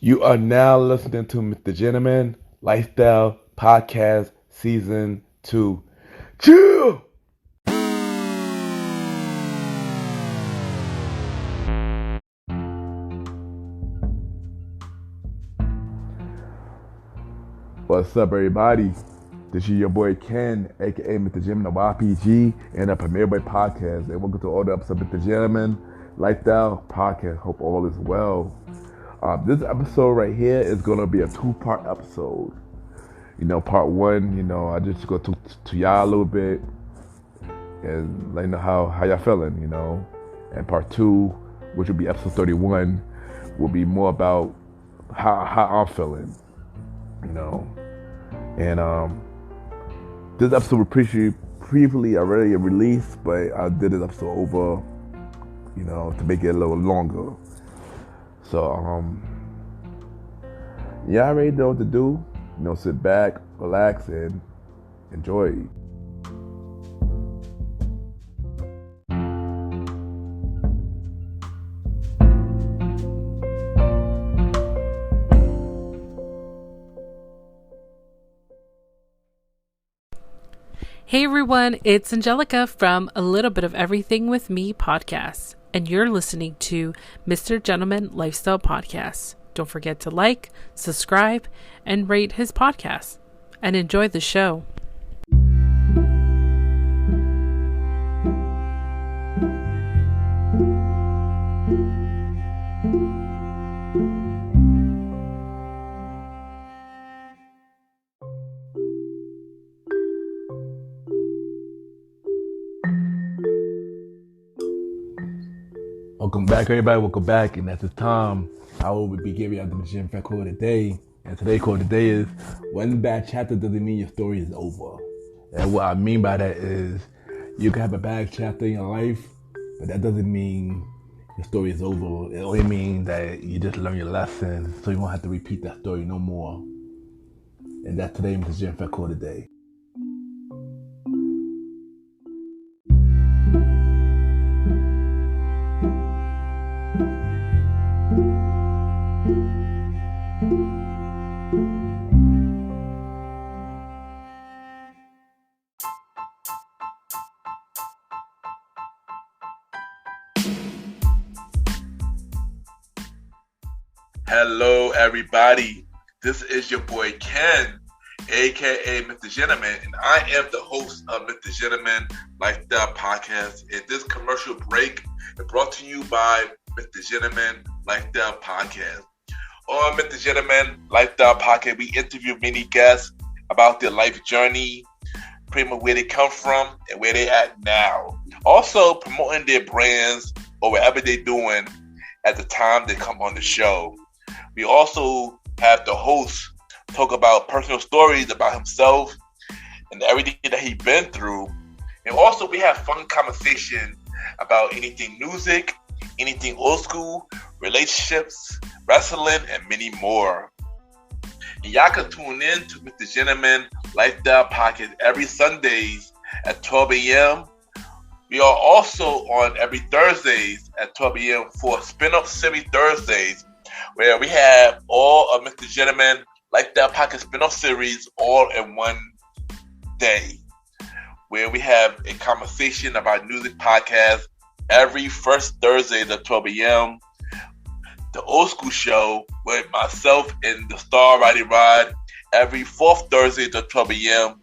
You are now listening to Mr. Gentleman Lifestyle Podcast Season 2. Chill! What's up, everybody? This is your boy Ken, aka Mr. Gentleman of YPG, and the Premier Boy Podcast. And welcome to all the episodes of Mr. Gentleman Lifestyle Podcast. Hope all is well. This episode right here is going to be a two-part episode. Part one, I just go to y'all a little bit and let you know how y'all feeling, And part two, which will be episode 31, will be more about how I'm feeling, And this episode was previously already released, but I did this episode over, to make it a little longer. So, yeah, I already know what to do. Sit back, relax, and enjoy. Hey everyone, it's Angelica from A Little Bit of Everything with Me podcast, and you're listening to Mr. Gentleman Lifestyle Podcast. Don't forget to like, subscribe, and rate his podcast, and enjoy the show. Welcome back, everybody. Welcome back. And at this time, I will be giving out the Magician Fact Quote of the Day. And today's quote of the day is, one bad chapter doesn't mean your story is over. And what I mean by that is, you can have a bad chapter in your life, but that doesn't mean your story is over. It only means that you just learn your lesson, so you won't have to repeat that story no more. And that's today's Magician Fact Quote of the Day. Hello, everybody. This is your boy Ken, aka Mr. Gentleman, and I am the host of Mr. Gentleman Lifestyle Podcast. And this commercial break is brought to you by Mr. Gentleman Lifestyle Podcast. On Mr. Gentleman Lifestyle Podcast, we interview many guests about their life journey, pretty much where they come from and where they at now. Also promoting their brands or whatever they're doing at the time they come on the show. We also have the host talk about personal stories about himself and everything that he's been through. And also we have fun conversation about anything music, anything old school, relationships, wrestling, and many more. And y'all can tune in to Mr. Gentleman Lifestyle Podcast every Sundays at 12 a.m. We are also on every Thursdays at 12 a.m. for Spin-Off Series Thursdays, where we have all of Mr. Gentleman Lifestyle Podcast spin-off series all in one day, where we have a conversation about music podcast every first Thursday at 12 a.m. The Old School Show with myself and the Star Roddy Rod every fourth Thursday at 12 a.m.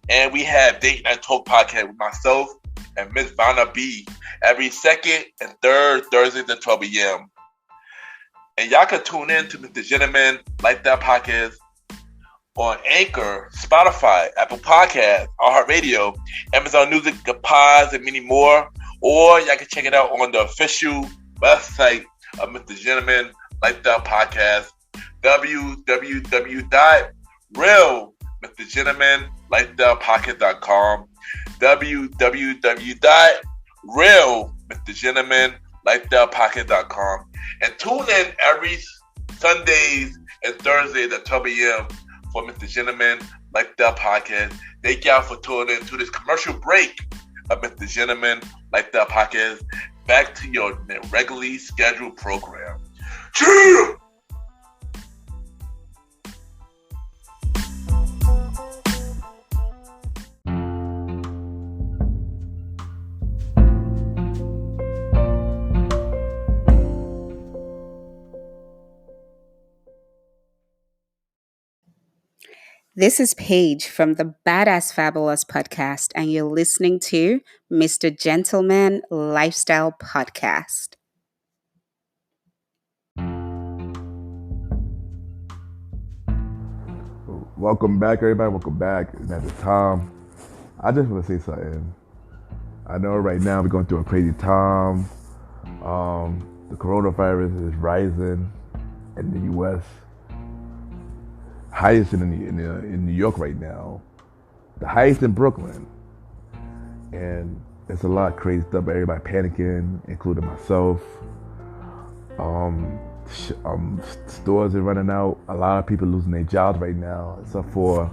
And we have Date Night Talk Podcast with myself and Miss Vanna B every second and third Thursday at 12 a.m. And y'all can tune in to Mr. Gentleman Lifestyle Podcast on Anchor, Spotify, Apple Podcasts, iHeartRadio, Amazon Music, the Pods, and many more. Or y'all can check it out on the official website of Mr. Gentleman Lifestyle Podcast, www.realmrgentlemanlifestylepodcast.com, www.realmrgentlemanlifestylepodcast.com. And tune in every Sundays and Thursdays at 12 a.m. for Mr. Gentleman Lifestyle Podcast. Thank y'all for tuning in to this commercial break of Mr. Gentleman Lifestyle Podcast. Back to your regularly scheduled program. Cheers! This is Paige from the Badass Fabulous podcast, and you're listening to Mr. Gentleman Lifestyle Podcast. Welcome back, everybody. Welcome back. And at this time, I just want to say something. I know right now we're going through a crazy time. The coronavirus is rising in the U.S. Highest in New York right now. The highest in Brooklyn. And it's a lot of crazy stuff. Everybody panicking, including myself. Stores are running out. A lot of people losing their jobs right now, except for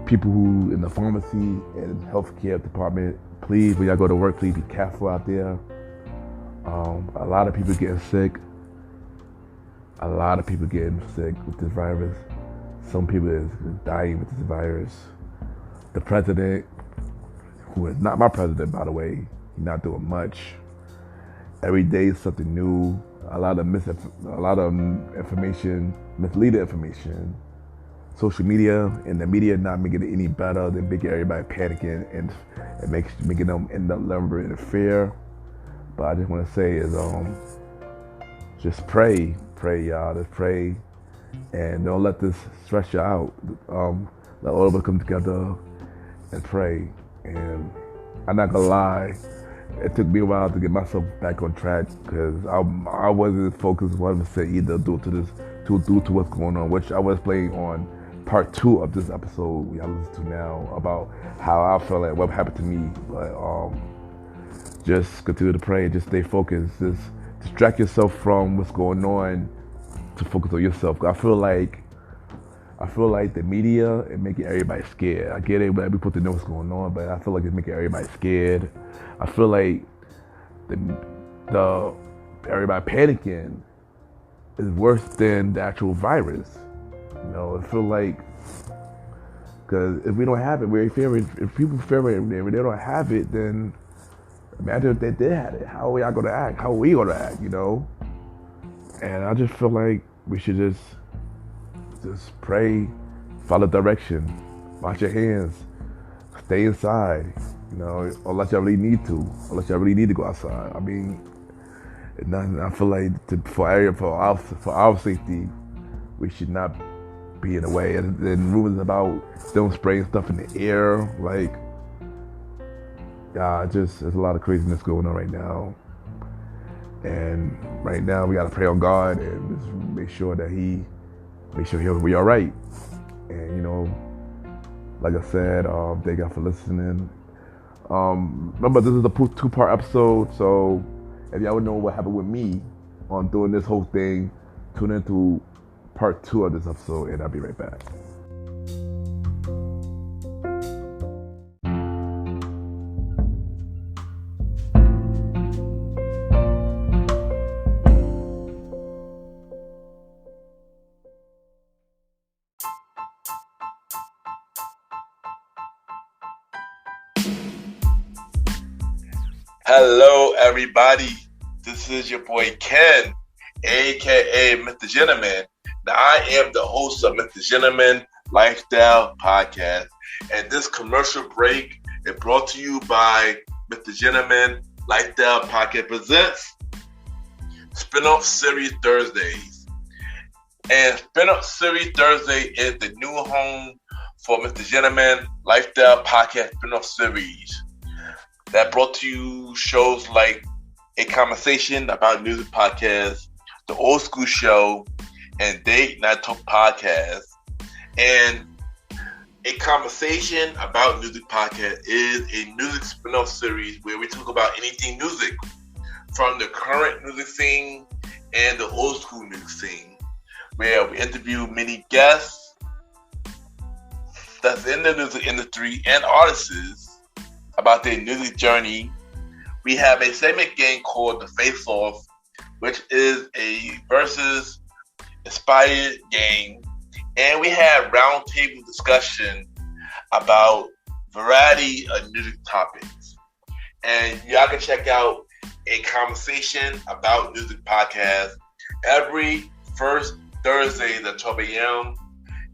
people who in the pharmacy and healthcare department. Please, when y'all go to work, please be careful out there. A lot of people getting sick. A lot of people getting sick with this virus. Some people is dying with this virus. The president, who is not my president, by the way, he's not doing much. Every day is something new. A lot of information, misleading information. Social media and the media not making it any better than making everybody panicking and making them end up lumbering in fear. But I just want to say is just pray, y'all. Just pray, and don't let this stress you out. Let all of us come together and pray. And I'm not gonna lie, it took me a while to get myself back on track because I wasn't focused 100% either due to what's going on, which I was playing on part 2 of this episode we all listen to now about how I felt like what happened to me. But just continue to pray, just stay focused, just distract yourself from what's going on to focus on yourself. I feel like the media is making everybody scared. I get it, but we put to know what's going on, but I feel like it's making everybody scared. I feel like the everybody panicking is worse than the actual virus. You know, I feel like, because if we don't have it, we're fearing. If people fear it, if they don't have it, then imagine if they did have it. How are y'all gonna act? How are we gonna act? You know? And I just feel like we should just pray, follow direction, wash your hands, stay inside. You know, unless y'all really need to. Unless y'all really need to go outside. I mean, I feel like for our safety, we should not be in the way. And rumors about them spraying stuff in the air, like, there's a lot of craziness going on right now. And right now we gotta pray on God and just make sure he'll be all right. And you know, like I said, thank God for listening. Remember, this is a 2-part episode, so if y'all would know what happened with me on doing this whole thing, tune into part 2 of this episode, and I'll be right back. Hello, everybody. This is your boy Ken, aka Mr. Gentleman. Now, I am the host of Mr. Gentleman Lifestyle Podcast, and this commercial break is brought to you by Mr. Gentleman Lifestyle Podcast presents Spin-off Series Thursdays. And Spin-off Series Thursday is the new home for Mr. Gentleman Lifestyle Podcast Spin-off Series. That brought to you shows like A Conversation About Music Podcast, The Old School Show, and Date Night Talk Podcast. And A Conversation About Music Podcast is a music spin-off series where we talk about anything music, from the current music scene and the old school music scene, where we interview many guests that's in the music industry and artists about their music journey. We have a segment game called The Face Off, which is a versus inspired game. And we have roundtable discussion about variety of music topics. And y'all can check out A Conversation About Music Podcast every first Thursdays at 12 a.m.,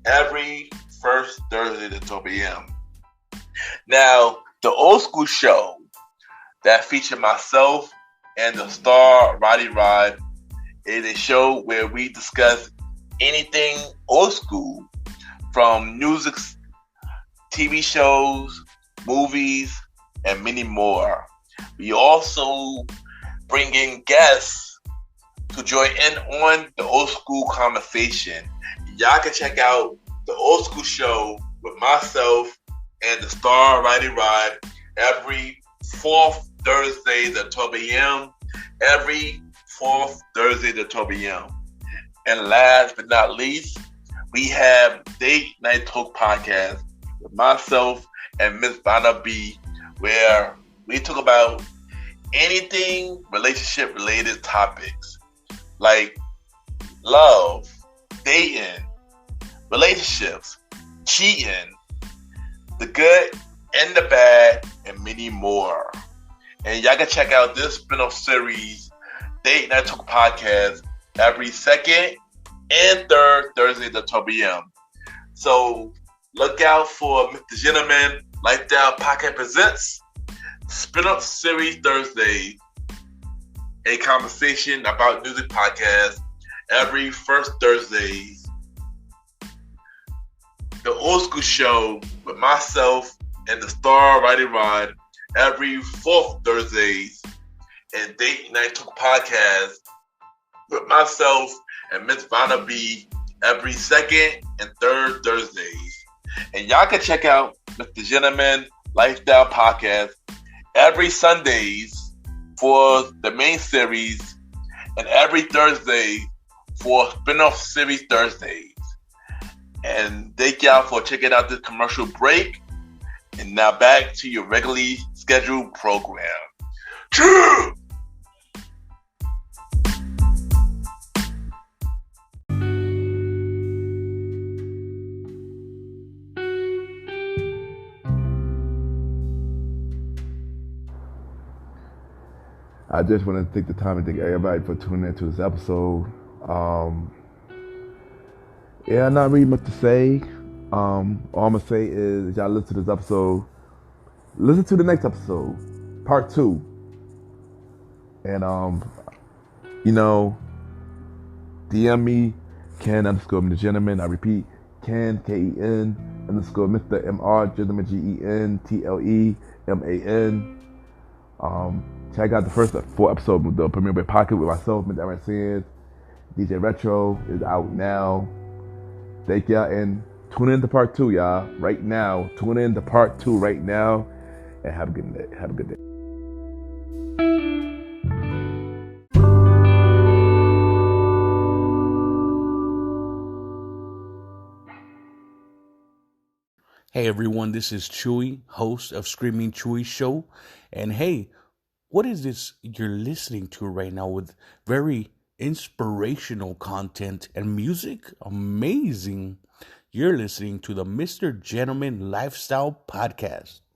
every first Thursdays at 12 a.m. Now, the old school show that featured myself and the star Roddy Rod is a show where we discuss anything old school, from music, TV shows, movies, and many more. We also bring in guests to join in on the old school conversation. Y'all can check out the old school show with myself and the star Roddy Rod every fourth Thursday at 12 a.m. Every fourth Thursday at 12 a.m. And last but not least, we have Date Night Talk Podcast with myself and Miss Vanna B, where we talk about anything relationship related topics like love, dating, relationships, cheating, the good and the bad, and many more. And y'all can check out this spin-off series, Date Night Talk Podcast, every second and third Thursday at 12 p.m. So look out for Mr. Gentleman Lifestyle Podcast Presents Spin-off Series Thursday, a conversation about music podcast every first Thursdays. The old school show with myself and the star Roddy Rod every fourth Thursdays, and Date Night Talk Podcast with myself and Miss Vanna B every second and third Thursdays. And y'all can check out Mr. Gentleman Lifestyle Podcast every Sundays for the main series and every Thursday for spin-off series Thursdays. And thank y'all for checking out this commercial break. And now back to your regularly scheduled program. True! I just want to take the time to thank everybody for tuning into this episode. Not really much to say. All I'm going to say is, y'all listen to this episode, listen to the next episode, part 2. And, DM me, Ken_Mr. Gentleman. I repeat, Ken, Ken, _ Mr. Mr. Gentleman, GentleMan. Check out the first 4 episodes of the Premiere Boy Pocket with myself, Mr. Aaron Sands. DJ Retro is out now. Thank y'all, and tune in to part 2, y'all. Right now. Tune in to part 2 right now. And have a good day. Have a good day. Hey everyone, this is Chewy, host of Screaming Chewy Show. And hey, what is this you're listening to right now with very inspirational content and music? Amazing. You're listening to the Mr. Gentleman Lifestyle Podcast.